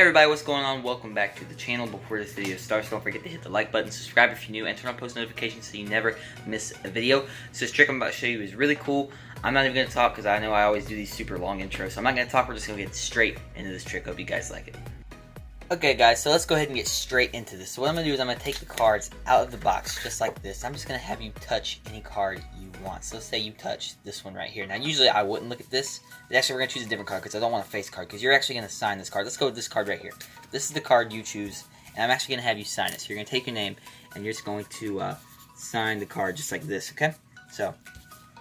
everybody, what's going on? Welcome back to the channel. Before this video starts, don't forget to hit the like button, subscribe if you're new, and turn on post notifications so you never miss a video. So this trick I'm about to show you is really cool. I'm not even going to talk because I know I always do these super long intros, so I'm not going to talk. We're just going to get straight into this trick. Hope you guys like it. Okay guys, so let's go ahead and get straight into this. So what I'm going to do is I'm going to take the cards out of the box just like this. I'm just going to have you touch any card you want. So let's say you touch this one right here. Now usually I wouldn't look at this. But actually we're going to choose a different card because I don't want a face card because you're actually going to sign this card. Let's go with this card right here. This is the card you choose and I'm actually going to have you sign it. So you're going to take your name and you're just going to sign the card just like this, okay? So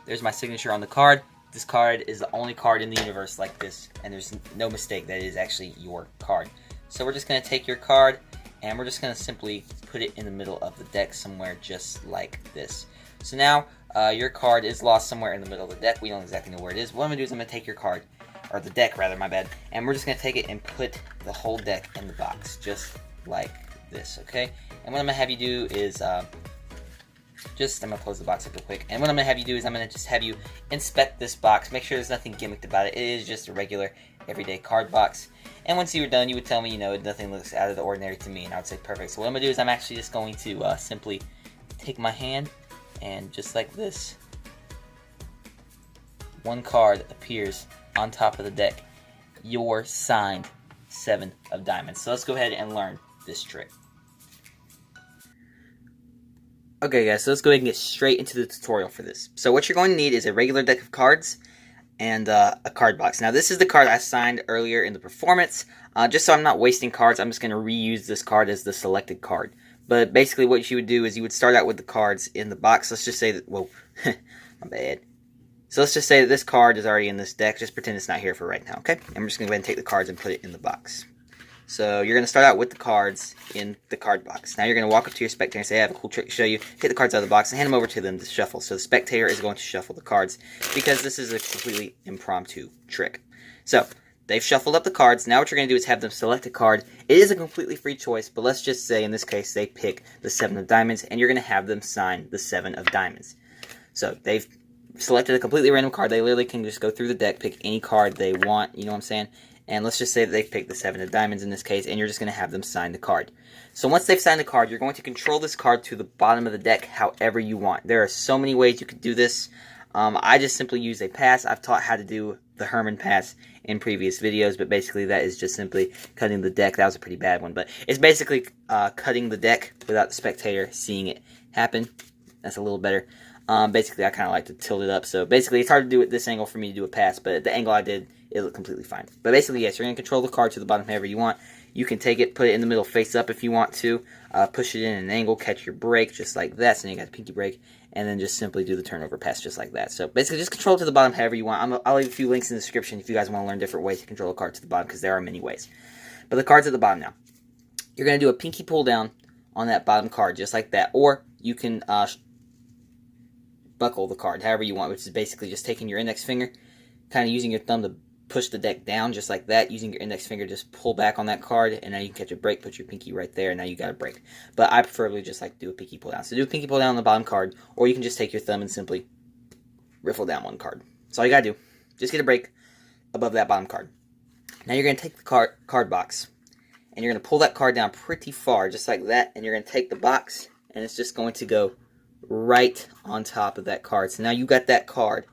there's my signature on the card. This card is the only card in the universe like this and there's no mistake that it is actually your card. So we're just going to take your card and we're just going to simply put it in the middle of the deck somewhere just like this. So now your card is lost somewhere in the middle of the deck. We don't exactly know where it is. What I'm going to do is I'm going to take your card, or the deck rather, my bad, and we're just going to take it and put the whole deck in the box just like this, okay? And what I'm going to have you do is I'm going to close the box up real quick. And what I'm going to have you do is I'm going to just have you inspect this box. Make sure there's nothing gimmicked about it. It is just a regular everyday card box. And once you were done, you would tell me, you know, nothing looks out of the ordinary to me. And I would say, perfect. So what I'm going to do is I'm actually just going to simply take my hand and just like this, one card appears on top of the deck. Your signed 7 of diamonds. So let's go ahead and learn this trick. Okay guys, so let's go ahead and get straight into the tutorial for this. So what you're going to need is a regular deck of cards and a card box. Now this is the card I signed earlier in the performance. Just so I'm not wasting cards, I'm just going to reuse this card as the selected card. But basically what you would do is you would start out with the cards in the box. Let's just say that, whoa, my bad. So let's just say that this card is already in this deck. Just pretend it's not here for right now, okay? And I'm just going to go ahead and take the cards and put it in the box. So you're going to start out with the cards in the card box. Now you're going to walk up to your Spectator and say, I have a cool trick to show you. Take the cards out of the box and hand them over to them to shuffle. So the Spectator is going to shuffle the cards because this is a completely impromptu trick. So they've shuffled up the cards. Now what you're going to do is have them select a card. It is a completely free choice, but let's just say in this case they pick the 7 of diamonds and you're going to have them sign the 7 of diamonds. So they've selected a completely random card. They literally can just go through the deck, pick any card they want, you know what I'm saying? And let's just say that they've picked the 7 of diamonds in this case, and you're just going to have them sign the card. So once they've signed the card, you're going to control this card to the bottom of the deck however you want. There are so many ways you could do this. I just simply use a pass. I've taught how to do the Herman pass in previous videos, but basically that is just simply cutting the deck. That was a pretty bad one, but it's basically cutting the deck without the spectator seeing it happen. That's a little better. Basically, I kind of like to tilt it up, so basically it's hard to do at this angle for me to do a pass, but at the angle I did, it looked completely fine. But basically, yes, you're going to control the card to the bottom however you want. You can take it, put it in the middle face up if you want to, push it in an angle, catch your break just like that, so then you got the pinky break, and then just simply do the turnover pass just like that. So basically, just control it to the bottom however you want. I'll leave a few links in the description if you guys want to learn different ways to control a card to the bottom, because there are many ways. But the card's at the bottom now. You're going to do a pinky pull down on that bottom card just like that, or you can buckle the card however you want, which is basically just taking your index finger, kind of using your thumb to push the deck down just like that, using your index finger just pull back on that card, and now you can catch a break, put your pinky right there, and now you got a break. But I preferably just like to do a pinky pull down. So do a pinky pull down on the bottom card, or you can just take your thumb and simply riffle down one card. That's all you gotta do. Just get a break above that bottom card. Now you're gonna take the card box, and you're gonna pull that card down pretty far, just like that, and you're gonna take the box, and it's just going to go right on top of that card. So now you got that card.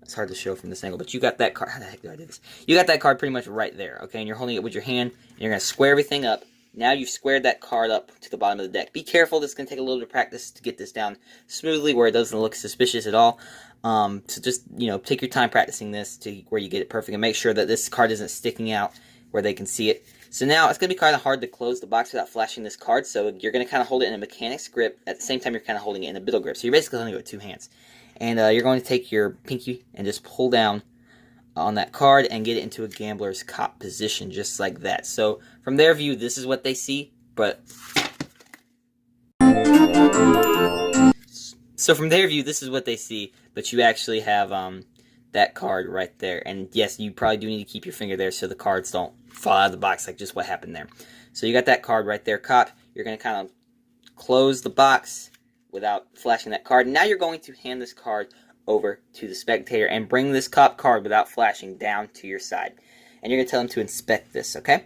It's hard to show from this angle, but you got that card. How the heck do I do this? You got that card pretty much right there, okay? And you're holding it with your hand, and you're going to square everything up. Now you've squared that card up to the bottom of the deck. Be careful. This is going to take a little bit of practice to get this down smoothly where it doesn't look suspicious at all. So just, you know, take your time practicing this to where you get it perfect, and make sure that this card isn't sticking out where they can see it. So now it's going to be kind of hard to close the box without flashing this card, so you're going to kind of hold it in a mechanic's grip. At the same time, you're kind of holding it in a biddle grip. So you're basically holding it with 2 hands. And you're going to take your pinky and just pull down on that card and get it into a gambler's cop position, just like that. So from their view, this is what they see, but... So from their view, this is what they see, but you actually have that card right there. And yes, you probably do need to keep your finger there so the cards don't fall out of the box like just what happened there. So you got that card right there caught. You're going to kind of close the box without flashing that card. Now you're going to hand this card over to the spectator and bring this cop card without flashing down to your side. And you're going to tell him to inspect this, okay?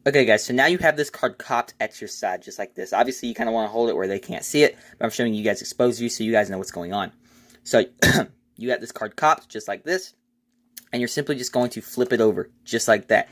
Okay guys, so now you have this card copped at your side, just like this. Obviously you kind of want to hold it where they can't see it, but I'm showing you guys exposed view so you guys know what's going on. So you got this card copped, just like this, and you're simply just going to flip it over, just like that.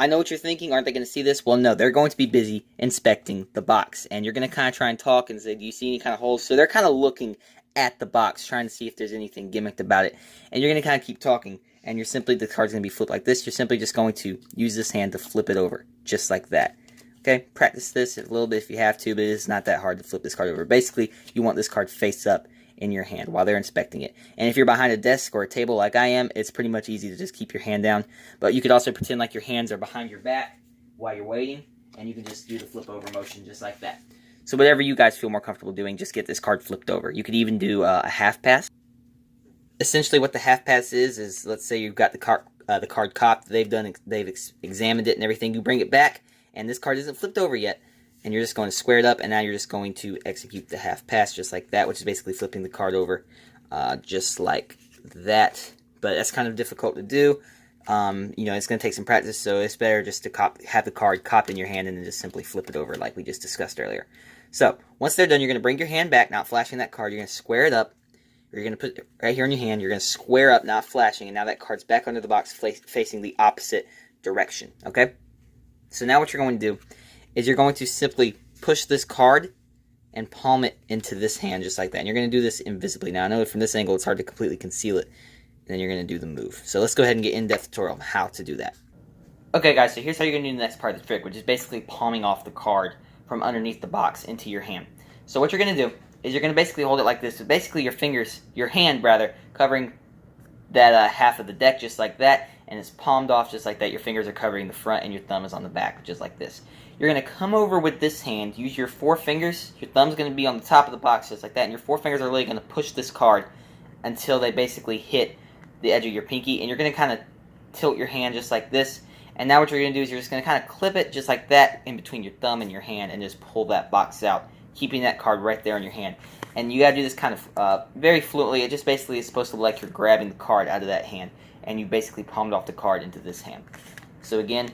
I know what you're thinking, aren't they going to see this? Well, no, they're going to be busy inspecting the box, and you're going to kind of try and talk and say, do you see any kind of holes? So they're kind of looking at the box, trying to see if there's anything gimmicked about it, and you're going to kind of keep talking, and you're simply, the card's going to be flipped like this. You're simply just going to use this hand to flip it over, just like that. Okay, practice this a little bit if you have to, but it's not that hard to flip this card over. Basically, you want this card face up in your hand while they're inspecting it. And if you're behind a desk or a table like I am, it's pretty much easy to just keep your hand down. But you could also pretend like your hands are behind your back while you're waiting, and you can just do the flip over motion just like that. So whatever you guys feel more comfortable doing, just get this card flipped over. You could even do a half pass. Essentially what the half pass is let's say you've got the card copped, they've examined it and everything, you bring it back, and this card isn't flipped over yet, and you're just going to square it up, and now you're just going to execute the half pass just like that, which is basically flipping the card over just like that. But that's kind of difficult to do. You know, it's going to take some practice, so it's better just to have the card copped in your hand and then just simply flip it over like we just discussed earlier. So once they're done, you're going to bring your hand back, not flashing that card. You're going to square it up. You're going to put it right here in your hand. You're going to square up, not flashing, and now that card's back under the box facing the opposite direction, okay? So now what you're going to do is you're going to simply push this card and palm it into this hand just like that. And you're going to do this invisibly. Now I know from this angle it's hard to completely conceal it. And then you're going to do the move. So let's go ahead and get in-depth tutorial on how to do that. Okay guys, so here's how you're going to do the next part of the trick, which is basically palming off the card from underneath the box into your hand. So what you're going to do is you're going to basically hold it like this. So basically your hand covering that half of the deck just like that, and it's palmed off just like that. Your fingers are covering the front and your thumb is on the back just like this. You're going to come over with this hand, use your 4 fingers, your thumb's going to be on the top of the box just like that, and your 4 fingers are really going to push this card until they basically hit the edge of your pinky, and you're going to kind of tilt your hand just like this. And now what you're going to do is you're just going to kind of clip it just like that in between your thumb and your hand and just pull that box out, keeping that card right there in your hand. And you got to do this kind of very fluently. It just basically is supposed to look like you're grabbing the card out of that hand, and you basically palmed off the card into this hand. So again,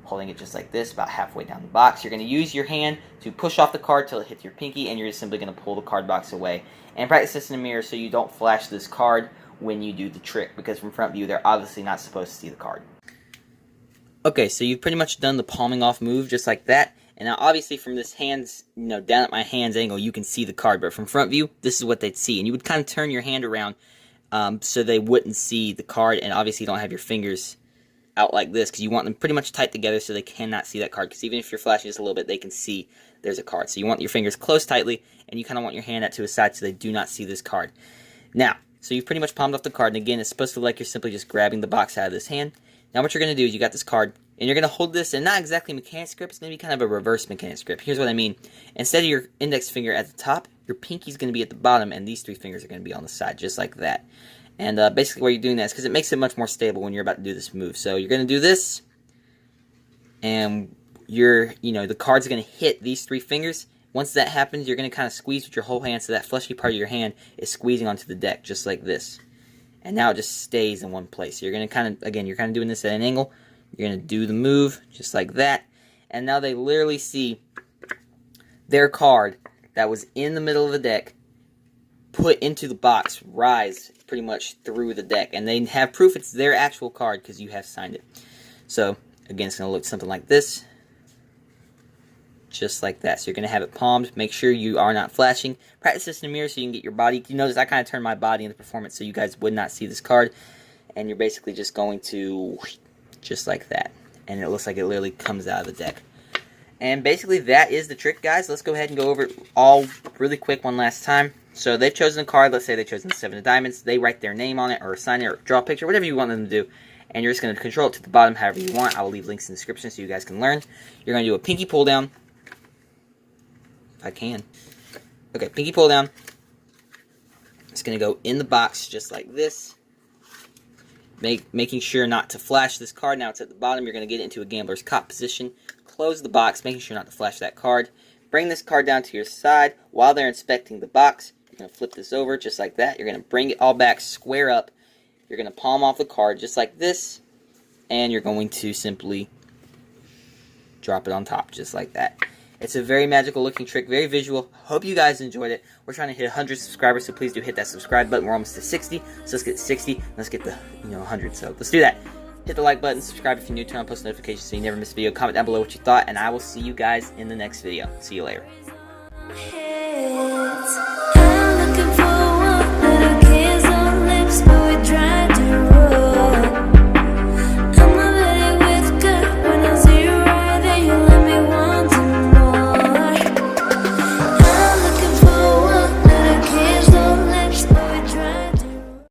holding it just like this, about halfway down the box. You're going to use your hand to push off the card till it hits your pinky, and you're just simply going to pull the card box away. And practice this in the mirror so you don't flash this card when you do the trick, because from front view, they're obviously not supposed to see the card. Okay, so you've pretty much done the palming off move just like that. And now obviously from this hands, down at my hands angle, you can see the card, but from front view, this is what they'd see. And you would kind of turn your hand around so they wouldn't see the card, and obviously you don't have your fingers out like this because you want them pretty much tight together so they cannot see that card, because even if you're flashing just a little bit, they can see there's a card. So you want your fingers closed tightly, and you kind of want your hand out to a side so they do not see this card. Now, so you've pretty much palmed off the card, and again, it's supposed to look like you're simply just grabbing the box out of this hand. Now what you're going to do is you got this card, and you're going to hold this, and not exactly mechanics grip, it's going to be kind of a reverse mechanics grip. Here's what I mean. Instead of your index finger at the top, your pinky's going to be at the bottom, and these 3 fingers are going to be on the side, just like that. And basically why you're doing that is because it makes it much more stable when you're about to do this move. So you're going to do this, and the card's going to hit these 3 fingers. Once that happens, you're going to kind of squeeze with your whole hand, so that fleshy part of your hand is squeezing onto the deck, just like this. And now it just stays in one place. So you're going to kind of, again, you're kind of doing this at an angle. You're going to do the move, just like that. And now they literally see their card that was in the middle of the deck put into the box rise pretty much through the deck, and they have proof it's their actual card because you have signed it. So again, it's going to look something like this, just like that. So you're going to have it palmed. Make sure you are not flashing. Practice this in the mirror so you can get your body. You notice I kind of turned my body into performance so you guys would not see this card, and you're basically just going to just like that, and it looks like it literally comes out of the deck. And basically that is the trick, guys. Let's go ahead and go over it all really quick one last time. So they've chosen a card. Let's say they've chosen the 7 of diamonds. They write their name on it, or sign it, or draw a picture, whatever you want them to do. And you're just going to control it to the bottom however you want. I will leave links in the description so you guys can learn. You're going to do a pinky pull down. If I can. Okay, pinky pull down. It's going to go in the box just like this. Making sure not to flash this card. Now it's at the bottom. You're going to get it into a gambler's cop position. Close the box, making sure not to flash that card. Bring this card down to your side while they're inspecting the box. You're going to flip this over just like that. You're going to bring it all back, square up. You're going to palm off the card just like this. And you're going to simply drop it on top, just like that. It's a very magical looking trick, very visual. Hope you guys enjoyed it. We're trying to hit 100 subscribers, so please do hit that subscribe button. We're almost to 60, so let's get 60. Let's get the 100. So let's do that. Hit the like button, subscribe if you're new, turn on post notifications so you never miss a video. Comment down below what you thought, and I will see you guys in the next video. See you later.